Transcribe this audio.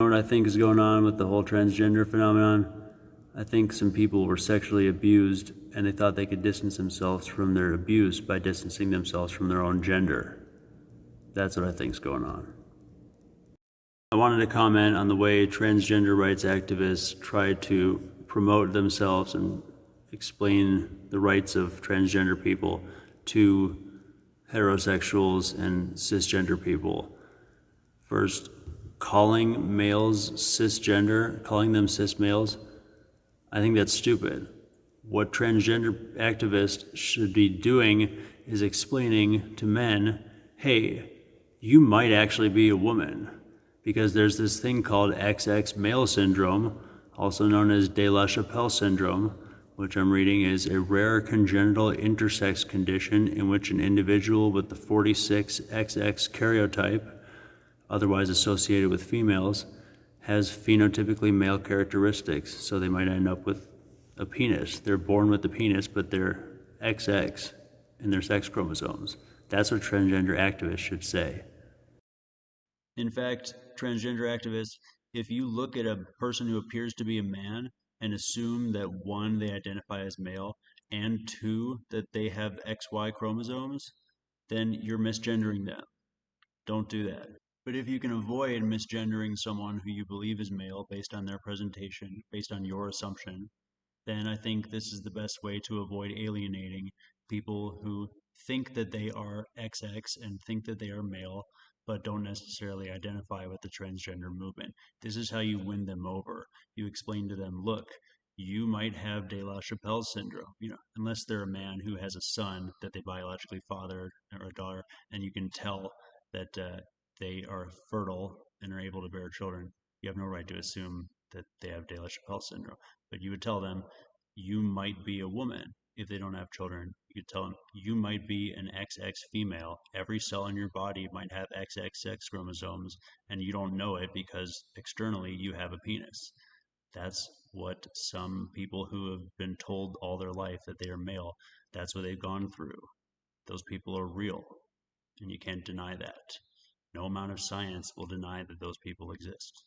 What I think is going on with the whole transgender phenomenon? I think some people were sexually abused and they thought they could distance themselves from their abuse by distancing themselves from their own gender. That's what I think is going on. I wanted to comment on the way transgender rights activists try to promote themselves and explain the rights of transgender people to heterosexuals and cisgender people. First, calling males cisgender, calling them cis males, I think that's stupid. What transgender activists should be doing is explaining to men, hey, you might actually be a woman, because there's this thing called XX male syndrome, also known as de la Chapelle syndrome, which I'm reading is a rare congenital intersex condition in which an individual with the 46XX karyotype, otherwise associated with females, has phenotypically male characteristics, so they might end up with a penis. They're born with the penis, but they're XX in their sex chromosomes. That's what transgender activists should say. In fact, transgender activists, if you look at a person who appears to be a man and assume that one, they identify as male, and two, that they have XY chromosomes, then you're misgendering them. Don't do that. But if you can avoid misgendering someone who you believe is male based on their presentation, based on your assumption, then I think this is the best way to avoid alienating people who think that they are XX and think that they are male, but don't necessarily identify with the transgender movement. This is how you win them over. You explain to them, look, you might have de la Chapelle syndrome, unless they're a man who has a son that they biologically fathered or a daughter, and you can tell that they are fertile and are able to bear children. You have no right to assume that they have de la Chapelle syndrome. But you would tell them, you might be a woman if they don't have children. You could tell them, you might be an XX female. Every cell in your body might have XX sex chromosomes, and you don't know it because externally you have a penis. That's what some people who have been told all their life that they are male, that's what they've gone through. Those people are real, and you can't deny that. No amount of science will deny that those people exist.